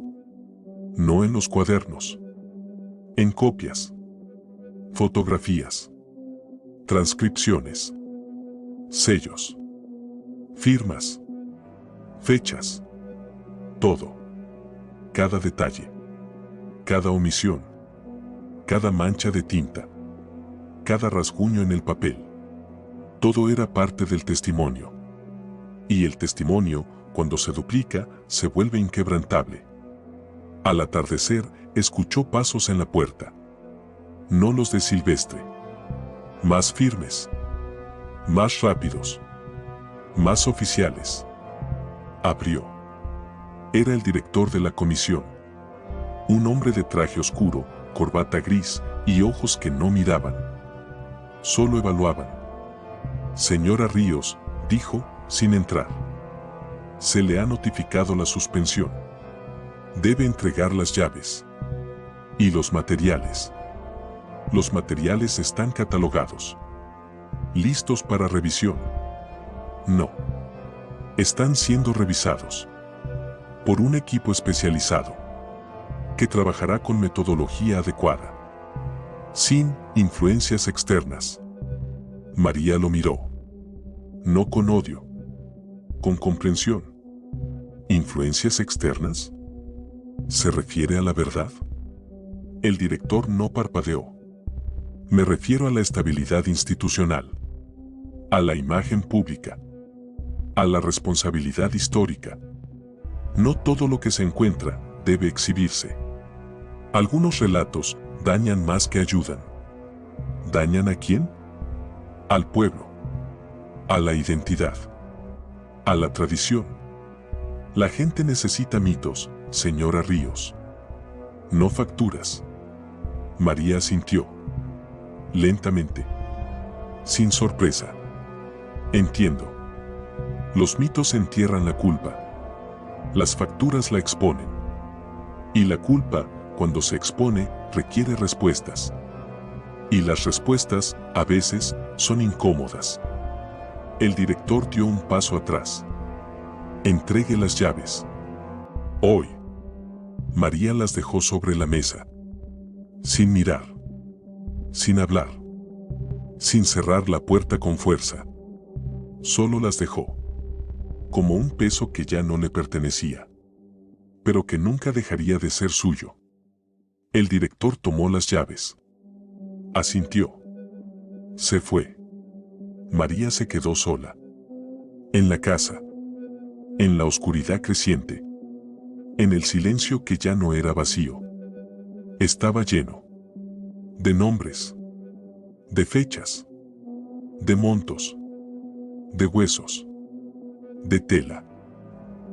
No en los cuadernos. En copias. Fotografías. Transcripciones. Sellos. Firmas. Fechas. Todo. Cada detalle. Cada omisión. Cada mancha de tinta. Cada rasguño en el papel. Todo era parte del testimonio. Y el testimonio, cuando se duplica, se vuelve inquebrantable. Al atardecer, escuchó pasos en la puerta. No los de Silvestre. Más firmes. Más rápidos. Más oficiales. Abrió. Era el director de la comisión. Un hombre de traje oscuro, corbata gris y ojos que no miraban. Solo evaluaban. Señora Ríos, dijo, sin entrar. Se le ha notificado la suspensión. Debe entregar las llaves. Y los materiales. Los materiales están catalogados. Listos para revisión. No. Están siendo revisados. Por un equipo especializado. Que trabajará con metodología adecuada. Sin influencias externas. María lo miró. No con odio. Con comprensión. ¿Influencias externas? ¿Se refiere a la verdad? El director no parpadeó. Me refiero a la estabilidad institucional. A la imagen pública. A la responsabilidad histórica. No todo lo que se encuentra debe exhibirse. Algunos relatos dañan más que ayudan. ¿Dañan a quién? Al pueblo. A la identidad. A la tradición. La gente necesita mitos, señora Ríos. No facturas. María asintió. Lentamente. Sin sorpresa. Entiendo. Los mitos entierran la culpa. Las facturas la exponen. Y la culpa, cuando se expone, requiere respuestas. Y las respuestas, a veces, son incómodas. El director dio un paso atrás. Entregue las llaves. Hoy. María las dejó sobre la mesa. Sin mirar. Sin hablar. Sin cerrar la puerta con fuerza. Solo las dejó. Como un peso que ya no le pertenecía. Pero que nunca dejaría de ser suyo. El director tomó las llaves. Asintió. Se fue. María se quedó sola. En la casa. En la oscuridad creciente. En el silencio que ya no era vacío. Estaba lleno. De nombres. De fechas. De montos. De huesos. De tela.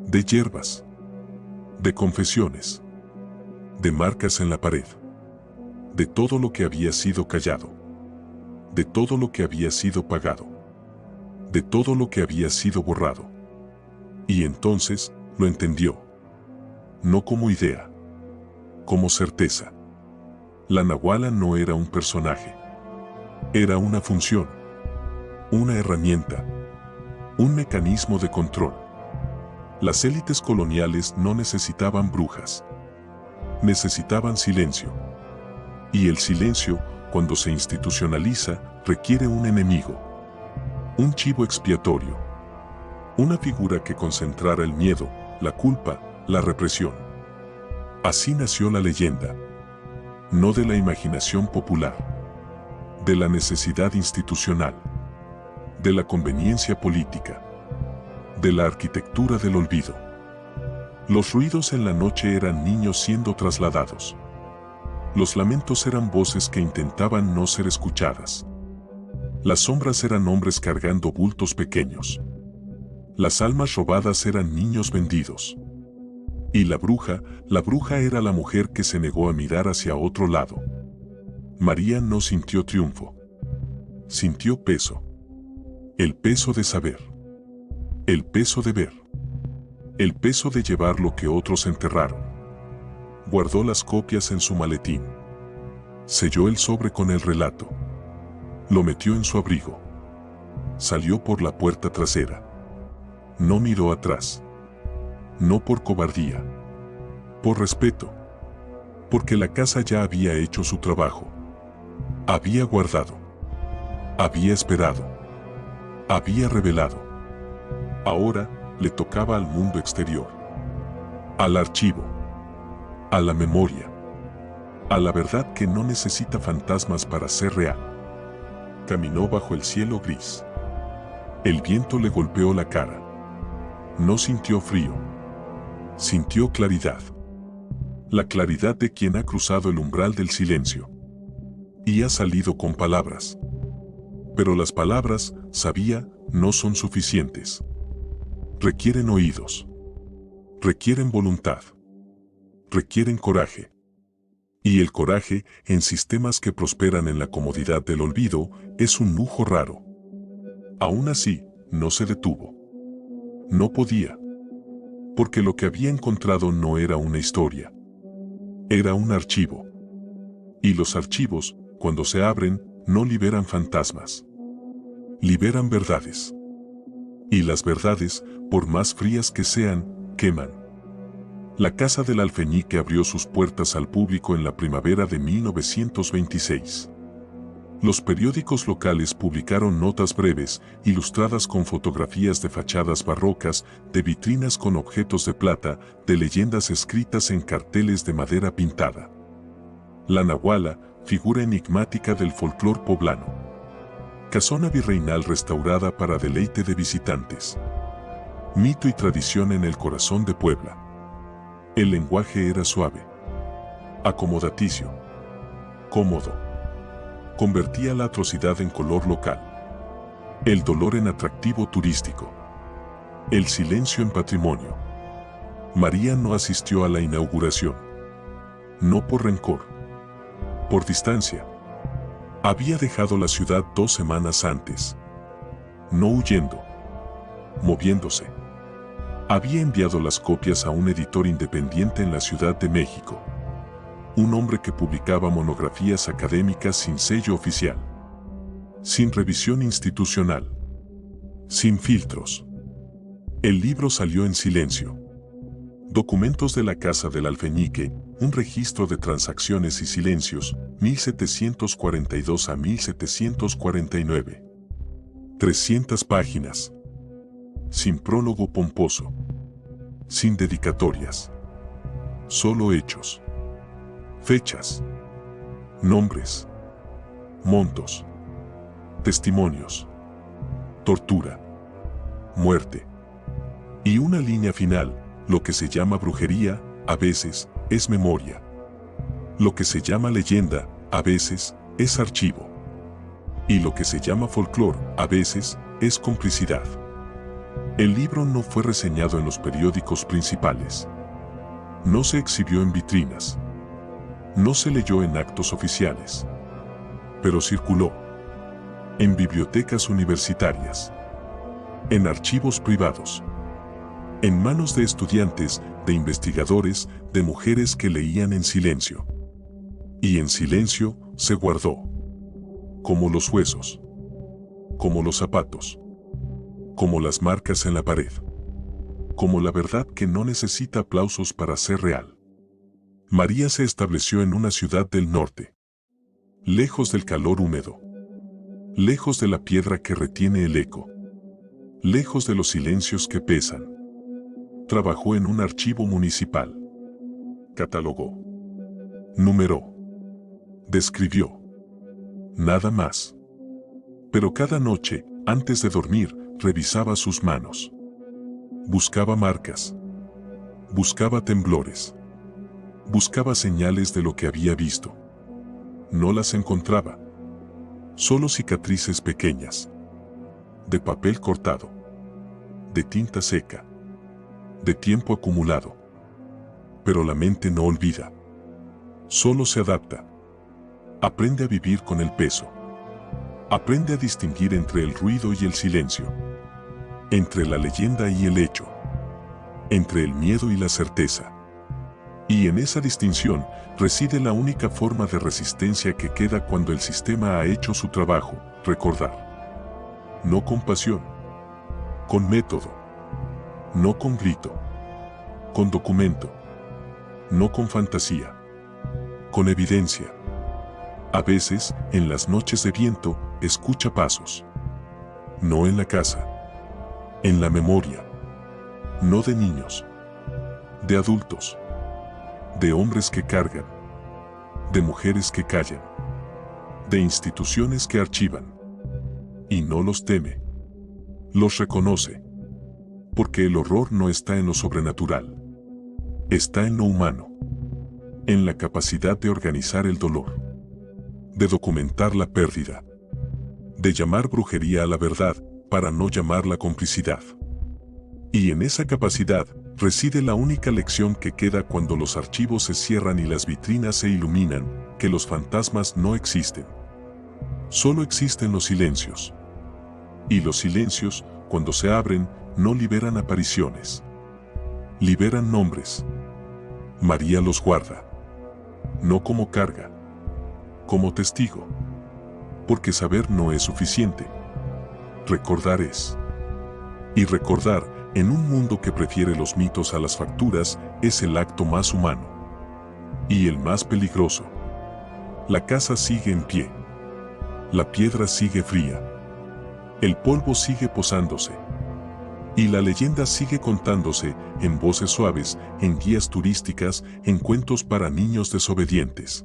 De hierbas. De confesiones. De marcas en la pared. De todo lo que había sido callado. De todo lo que había sido pagado. De todo lo que había sido borrado. Y entonces, lo entendió. No como idea. Como certeza. La Nahuala no era un personaje. Era una función. una herramienta, un mecanismo de control. Las élites coloniales no necesitaban brujas. Necesitaban silencio. Y el silencio, cuando se institucionaliza, requiere un enemigo. Un chivo expiatorio. Una figura que concentrara el miedo, la culpa, la represión. Así nació la leyenda. No de la imaginación popular. De la necesidad institucional. De la conveniencia política. De la arquitectura del olvido. Los ruidos en la noche eran niños siendo trasladados. Los lamentos eran voces que intentaban no ser escuchadas. Las sombras eran hombres cargando bultos pequeños. Las almas robadas eran niños vendidos. Y la bruja era la mujer que se negó a mirar hacia otro lado. María no sintió triunfo. Sintió peso. El peso de saber. El peso de ver. El peso de llevar lo que otros enterraron. Guardó las copias en su maletín. Selló el sobre con el relato. Lo metió en su abrigo. Salió por la puerta trasera. No miró atrás. No por cobardía. Por respeto. Porque la casa ya había hecho su trabajo. Había guardado. Había esperado. Había revelado. Ahora le tocaba al mundo exterior. Al archivo. A la memoria. A la verdad que no necesita fantasmas para ser real. Caminó bajo el cielo gris. El viento le golpeó la cara. No sintió frío. Sintió claridad. La claridad de quien ha cruzado el umbral del silencio. Y ha salido con palabras. Pero las palabras, sabía, no son suficientes. Requieren oídos. Requieren voluntad. Requieren coraje. Y el coraje, en sistemas que prosperan en la comodidad del olvido, es un lujo raro. Aún así, no se detuvo. No podía. Porque lo que había encontrado no era una historia. Era un archivo. Y los archivos, cuando se abren, no liberan fantasmas. Liberan verdades. Y las verdades, por más frías que sean, queman. La Casa del Alfeñique abrió sus puertas al público en la primavera de 1926. Los periódicos locales publicaron notas breves, ilustradas con fotografías de fachadas barrocas, de vitrinas con objetos de plata, de leyendas escritas en carteles de madera pintada. La Nahuala, figura enigmática del folclor poblano. Casona virreinal restaurada para deleite de visitantes. Mito y tradición en el corazón de Puebla. El lenguaje era suave. Acomodaticio. Cómodo. Convertía la atrocidad en color local. El dolor en atractivo turístico. El silencio en patrimonio. María no asistió a la inauguración. No por rencor. Por distancia. Había dejado la ciudad 2 semanas antes. No huyendo. Moviéndose. Había enviado las copias a un editor independiente en la Ciudad de México. Un hombre que publicaba monografías académicas sin sello oficial. Sin revisión institucional. Sin filtros. El libro salió en silencio. Documentos de la Casa del Alfeñique, un registro de transacciones y silencios, 1742 a 1749. 300 páginas. Sin prólogo pomposo. Sin dedicatorias. Solo hechos. Fechas. Nombres. Montos. Testimonios. Tortura. Muerte. Y una línea final, lo que se llama brujería, a veces, es memoria. Lo que se llama leyenda, a veces, es archivo. Y lo que se llama folclor, a veces, es complicidad. El libro no fue reseñado en los periódicos principales. No se exhibió en vitrinas. No se leyó en actos oficiales. Pero circuló. En bibliotecas universitarias. En archivos privados. En manos de estudiantes, de investigadores, de mujeres que leían en silencio. Y en silencio se guardó. Como los huesos. como los zapatos, como las marcas en la pared, como la verdad que no necesita aplausos para ser real. María se estableció en una ciudad del norte, lejos del calor húmedo, lejos de la piedra que retiene el eco, lejos de los silencios que pesan. Trabajó en un archivo municipal. Catalogó, numeró, describió. Nada más. Pero cada noche, antes de dormir, revisaba sus manos. Buscaba marcas. Buscaba temblores. Buscaba señales de lo que había visto. No las encontraba. Solo cicatrices pequeñas. De papel cortado. De tinta seca. De tiempo acumulado. Pero la mente no olvida. Solo se adapta. Aprende a vivir con el peso. Aprende a distinguir entre el ruido y el silencio. Entre la leyenda y el hecho. Entre el miedo y la certeza. Y en esa distinción reside la única forma de resistencia que queda cuando el sistema ha hecho su trabajo: recordar. No con pasión. Con método. No con grito. Con documento. No con fantasía. Con evidencia. A veces, en las noches de viento, escucha pasos. No en la casa. En la memoria. No de niños. De adultos. De hombres que cargan. De mujeres que callan. De instituciones que archivan. Y no los teme. Los reconoce. Porque el horror no está en lo sobrenatural. Está en lo humano. En la capacidad de organizar el dolor. De documentar la pérdida. De llamar brujería a la verdad, para no llamarla complicidad. Y en esa capacidad reside la única lección que queda cuando los archivos se cierran y las vitrinas se iluminan: que los fantasmas no existen. Solo existen los silencios. Y los silencios, cuando se abren, no liberan apariciones. Liberan nombres. María los guarda. No como carga. Como testigo. Porque saber no es suficiente. Recordar es. Y recordar, en un mundo que prefiere los mitos a las facturas, es el acto más humano. Y el más peligroso. La casa sigue en pie. La piedra sigue fría. El polvo sigue posándose. Y la leyenda sigue contándose, en voces suaves, en guías turísticas, en cuentos para niños desobedientes.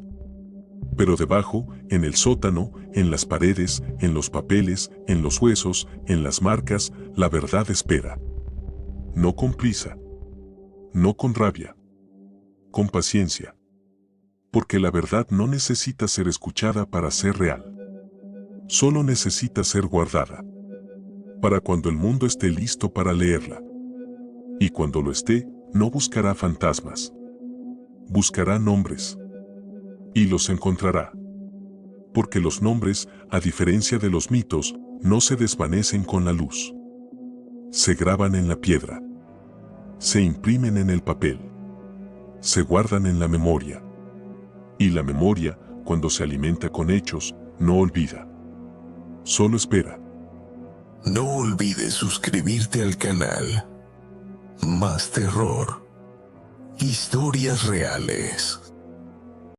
Pero debajo, en el sótano, en las paredes, en los papeles, en los huesos, en las marcas, la verdad espera. No con prisa. No con rabia. Con paciencia. Porque la verdad no necesita ser escuchada para ser real. Solo necesita ser guardada. Para cuando el mundo esté listo para leerla. Y cuando lo esté, no buscará fantasmas. Buscará nombres. Y los encontrará. Porque los nombres, a diferencia de los mitos, no se desvanecen con la luz. Se graban en la piedra. Se imprimen en el papel. Se guardan en la memoria. Y la memoria, cuando se alimenta con hechos, no olvida. Solo espera. No olvides suscribirte al canal. Más terror. Historias reales.